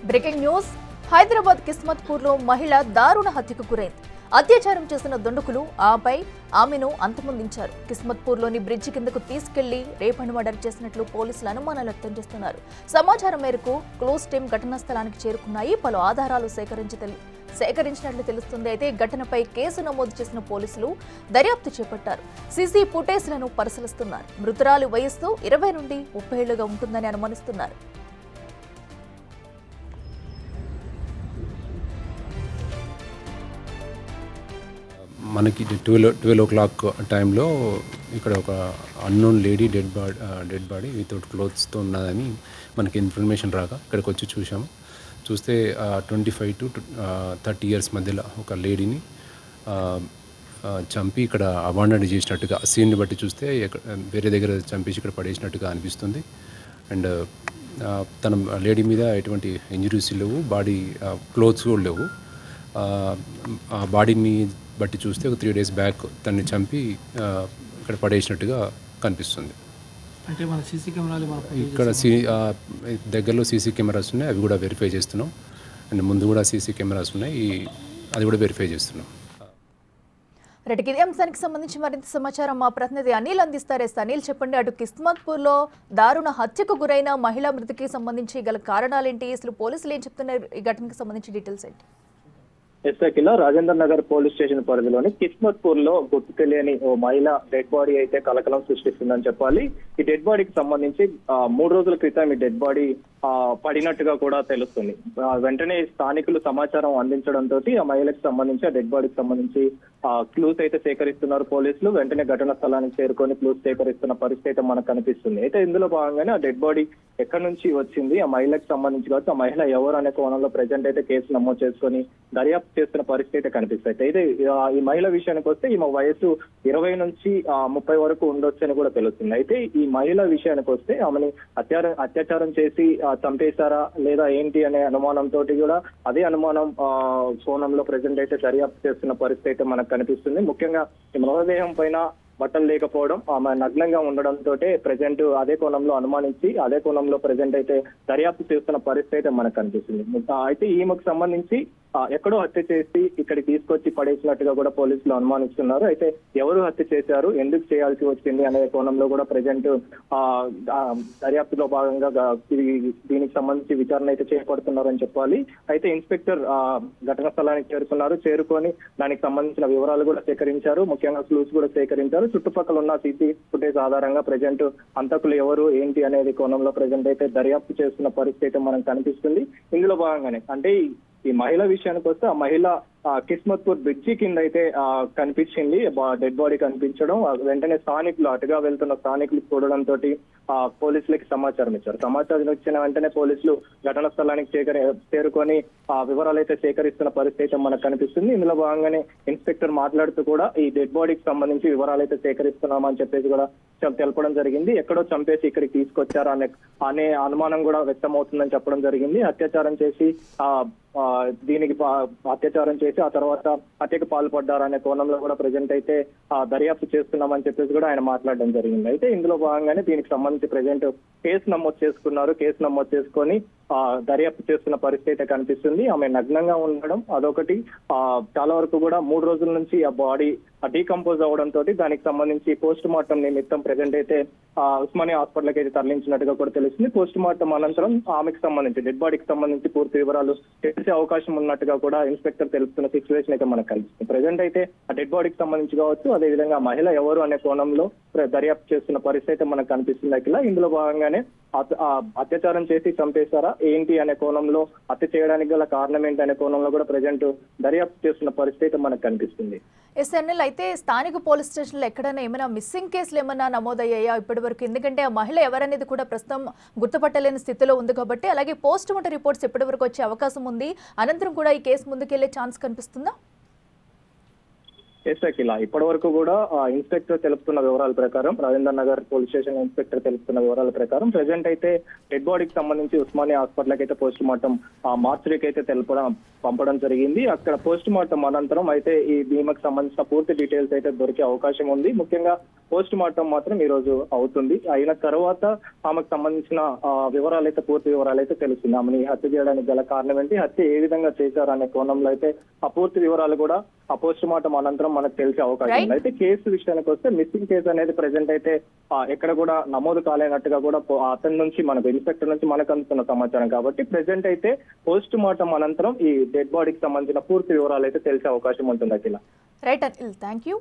Breaking news Hyderabad కిస్మత్పూర్లో మహిళ దారుణ హత్యకు గురైంది. అత్యాచారం చేసిన దుండగులు ఆపై ఆమెను అంతమొందించారు. కిస్మత్పూర్లోని బ్రిడ్జి కిందకు తీసుకెళ్లి రేప్ అండ్ మర్డర్ చేసినట్లు పోలీసులు అనుమానాలు వ్యక్తం చేస్తున్నారు. సమాచారం మేరకు క్లోజ్ టీం ఘటనా స్థలానికి చేరుకున్నాయి. పలు ఆధారాలు సేకరించినట్లు తెలుస్తుంది. అయితే ఘటనపై కేసు నమోదు చేసిన పోలీసులు దర్యాప్తు చేపట్టారు. సీసీ ఫుటేజ్లను పరిశీలిస్తున్నారు. మృతురాలి వయస్సు 20 నుండి 30 ఏళ్లుగా ఉంటుందని అనుమానిస్తున్నారు. మనకి 12 o'clock టైంలో ఇక్కడ ఒక unknown lady dead body without క్లోత్స్తో ఉన్నదని మనకి ఇన్ఫర్మేషన్ రాగా ఇక్కడికి వచ్చి చూస్తే 25 to 30 years మధ్యలో ఒక లేడీని చంపి ఇక్కడ అబాండన్ చేసినట్టుగా సీన్ని బట్టి చూస్తే వేరే దగ్గర చంపేసి ఇక్కడ పడేసినట్టుగా అనిపిస్తుంది. అండ్ తన లేడీ మీద ఎటువంటి ఇంజరీస్ లేవు, బాడీ క్లోత్స్ కూడా లేవు. ఆ బాడీని బట్టి చూస్తే ఒక 3 days బ్యాక్ తనని చంపి ఇక్కడ పడేసినట్టుగా కనిపిస్తుంది. అంటే మన సీసీ కెమెరాలు ఇక్కడ దగ్గరలో సీసీ కెమెరాస్ ఉన్నాయి, అవి కూడా వెరిఫై చేస్తున్నాం. అండ్ ముందు కూడా సీసీ కెమెరాస్ ఉన్నాయి, అది కూడా వెరిఫై చేస్తున్నాం. రెడ్డికి ఇదే అంశానికి సంబంధించి మరింత సమాచారం మా ప్రతినిధి అనిల్ అందిస్తారు. అనిల్, చెప్పండి, అటు కిస్మత్పూర్లో దారుణ హత్యకు గురైన మహిళా మృతికి సంబంధించి గల కారణాలేంటి, అసలు పోలీసులు ఏం చెప్తున్నారు, ఈ ఘటనకు సంబంధించి డీటెయిల్స్ ఏంటి? ఎస్ఐకిలో రాజేంద్ర నగర్ పోలీస్ స్టేషన్ పరిధిలోని కిస్మత్పూర్ లో గుర్తు తెలియని ఓ మహిళ డెడ్ బాడీ అయితే కలకలం సృష్టిస్తుందని చెప్పాలి. ఈ డెడ్ బాడీకి సంబంధించి 3 రోజుల క్రితం ఈ డెడ్ బాడీ పడినట్టుగా కూడా తెలుస్తుంది. వెంటనే స్థానికులు సమాచారం అందించడంతో ఆ మహిళకు సంబంధించి ఆ డెడ్ బాడీకి సంబంధించి క్లూస్ అయితే సేకరిస్తున్నారు పోలీసులు. వెంటనే ఘటనా స్థలానికి చేరుకొని క్లూస్ సేకరిస్తున్న పరిస్థితి అయితే మనకు కనిపిస్తుంది. అయితే ఇందులో భాగంగానే ఆ డెడ్ బాడీ ఎక్కడి నుంచి వచ్చింది, ఆ మహిళకు సంబంధించి కావచ్చు, ఆ మహిళ ఎవరు అనే కోణంలో ప్రెజెంట్ అయితే కేసు నమోదు చేసుకొని దర్యాప్తు చేస్తున్న పరిస్థితి అయితే కనిపిస్తుంది. అయితే ఈ మహిళ విషయానికి వస్తే ఈమె వయసు 20 నుంచి 30 వరకు ఉండొచ్చు అని కూడా తెలుస్తుంది. అయితే ఈ మహిళ విషయానికి వస్తే ఆమెని అత్యాచారం చేసి చంపేశారా లేదా ఏంటి అనే అనుమానంతో కూడా అదే అనుమానం కోణంలో ప్రెజెంట్ అయితే దర్యాప్తు చేస్తున్న పరిస్థితి అయితే మనకు కనిపిస్తుంది. ముఖ్యంగా ఈ మృతదేహం పైన బట్టలు లేకపోవడం, ఆమె నగ్నంగా ఉండడంతో ప్రెజెంట్ అదే కోణంలో అనుమానించి అదే కోణంలో ప్రెజెంట్ అయితే దర్యాప్తు చేస్తున్న పరిస్థితి అయితే మనకు కనిపిస్తుంది. అయితే ఈమెకు సంబంధించి ఎక్కడో హత్య చేసి ఇక్కడికి తీసుకొచ్చి పడేసినట్టుగా కూడా పోలీసులు అనుమానిస్తున్నారు. అయితే ఎవరు హత్య చేశారు, ఎందుకు చేయాల్సి వచ్చింది అనే కోణంలో కూడా ప్రెజెంట్ దర్యాప్తులో భాగంగా దీనికి సంబంధించి విచారణ అయితే చేపడుతున్నారని చెప్పాలి. అయితే ఇన్స్పెక్టర్ ఘటనా స్థలానికి చేరుకొని దానికి సంబంధించిన వివరాలు కూడా సేకరించారు, ముఖ్యంగా క్లూస్ కూడా సేకరించారు. చుట్టుపక్కల ఉన్న సీసీ ఫుటేజ్ ఆధారంగా ప్రెజెంట్ హంతకులు ఎవరు ఏంటి అనేది కోణంలో ప్రెజెంట్ అయితే దర్యాప్తు చేస్తున్న పరిస్థితి మనకు కనిపిస్తుంది. ఇందులో భాగంగానే అంటే ఈ మహిళ విషయానికి వస్తే ఆ మహిళ కిస్మత్పూర్ బ్రిడ్జి కింద అయితే కనిపించింది, డెడ్ బాడీ కనిపించడం. వెంటనే స్థానికులు అటుగా వెళ్తున్న స్థానికులు చూడడంతో పోలీసులకి సమాచారం ఇచ్చారు. సమాచారం ఇచ్చిన వెంటనే పోలీసులు ఘటనా స్థలానికి చేరుకొని వివరాలు అయితే సేకరిస్తున్న పరిస్థితి మనకు కనిపిస్తుంది. ఇందులో భాగంగానే ఇన్స్పెక్టర్ మాట్లాడుతూ కూడా ఈ డెడ్ బాడీకి సంబంధించి వివరాలు అయితే సేకరిస్తున్నామని చెప్పేసి కూడా తెలపడం జరిగింది. ఎక్కడో చంపేసి ఇక్కడికి తీసుకొచ్చారా అనే అనుమానం కూడా వ్యక్తమవుతుందని చెప్పడం జరిగింది. అత్యాచారం చేసి దీనికి అత్యాచారం చేసి ఆ తర్వాత హత్యకు పాల్పడ్డారనే కోణంలో కూడా ప్రెజెంట్ అయితే దర్యాప్తు చేస్తున్నామని చెప్పేసి కూడా ఆయన మాట్లాడడం జరిగింది. అయితే ఇందులో భాగంగానే దీనికి సంబంధించి ప్రెజెంట్ కేసు నమోదు చేసుకున్నారు. కేసు నమోదు చేసుకొని దర్యాప్తు చేస్తున్న పరిస్థితి కనిపిస్తుంది. ఆమె నగ్నంగా ఉండడం అదొకటి. చాలా వరకు కూడా 3 రోజుల నుంచి ఆ బాడీ డీకంపోజ్ అవడంతో దానికి సంబంధించి పోస్ట్ మార్టం నిమిత్తం ప్రెజెంట్ అయితే ఉస్మానియా హాస్పిటల్కి అయితే తరలించినట్టుగా కూడా తెలుస్తుంది. పోస్ట్ మార్టం అనంతరం ఆమెకు సంబంధించి డెడ్ బాడీకి సంబంధించి పూర్తి వివరాలు తెలిసే అవకాశం ఉన్నట్టుగా కూడా ఇన్స్పెక్టర్ తెలుపుతున్న సిచ్యువేషన్ అయితే మనకు కనిపిస్తుంది. ప్రెజెంట్ అయితే ఆ డెడ్ బాడీకి సంబంధించి కావచ్చు, అదేవిధంగా మహిళ ఎవరు అనే కోణంలో దర్యాప్తు చేస్తున్న పరిస్థితి మనకు కనిపిస్తుంది. అఖిల, ఇందులో భాగంగానే అత్యాచారం చేసి చంపేశారా ఏంటి అనే కోణంలో, హత్య చేయడానికి గల కారణం ఏంటి అనే కోణంలో కూడా ప్రెజెంట్ దర్యాప్తు చేస్తున్న పరిస్థితి మనకు కనిపిస్తుంది. ఎస్ఎన్ఎల్, అయితే స్థానిక పోలీస్ స్టేషన్లో ఎక్కడైనా ఏమైనా మిస్సింగ్ కేసులు ఏమైనా నమోదయ్యాయా ఇప్పటి వరకు? ఎందుకంటే ఆ మహిళ ఎవరనేది కూడా ప్రస్తుతం గుర్తుపట్టలేని స్థితిలో ఉంది కాబట్టి. అలాగే పోస్ట్ మార్టం రిపోర్ట్స్ ఎప్పటి వరకు వచ్చే అవకాశం ఉంది? అనంతరం కూడా ఈ కేసు ముందుకెళ్లే ఛాన్స్ కనిపిస్తుందా? ఎస్ అఖిల, ఇప్పటి వరకు కూడా ఇన్స్పెక్టర్ తెలుపుతున్న వివరాల ప్రకారం, Rajendra Nagar police station inspector తెలుపుతున్న వివరాల ప్రకారం ప్రెసెంట్ అయితే డెడ్ బాడీకి సంబంధించి ఉస్మానియా హాస్పిటల్కి అయితే పోస్ట్ మార్టం మార్చరీకి అయితే పంపడం జరిగింది. అక్కడ పోస్ట్ మార్టం అనంతరం అయితే ఈ భీమకు సంబంధించిన పూర్తి డీటెయిల్స్ అయితే దొరికే అవకాశం ఉంది. ముఖ్యంగా పోస్ట్ మార్టం మాత్రం ఈ రోజు అవుతుంది. అయిన తర్వాత ఆమెకు సంబంధించిన వివరాలు అయితే పూర్తి వివరాలు అయితే తెలుస్తుంది. ఆమెని హత్య చేయడానికి గల కారణం ఏంటి, హత్య ఏ విధంగా చేశారు అనే కోణంలో అయితే ఆ పూర్తి వివరాలు కూడా ఆ పోస్ట్ మార్టం అనంతరం మనకు తెలిసే అవకాశం ఉంది. అయితే కేసు విషయానికి వస్తే మిస్సింగ్ కేసు అనేది ప్రెసెంట్ అయితే ఎక్కడ కూడా నమోదు కాలేనట్టుగా కూడా అతని నుంచి మనకు ఇన్స్పెక్టర్ నుంచి మనకు అందుతున్న సమాచారం. కాబట్టి ప్రెసెంట్ అయితే పోస్ట్ మార్టం అనంతరం ఈ డెడ్ బాడీకి సంబంధించిన పూర్తి వివరాలు అయితే తెలిసే అవకాశం ఉంటుంది Akhila. Right Anil, thank you.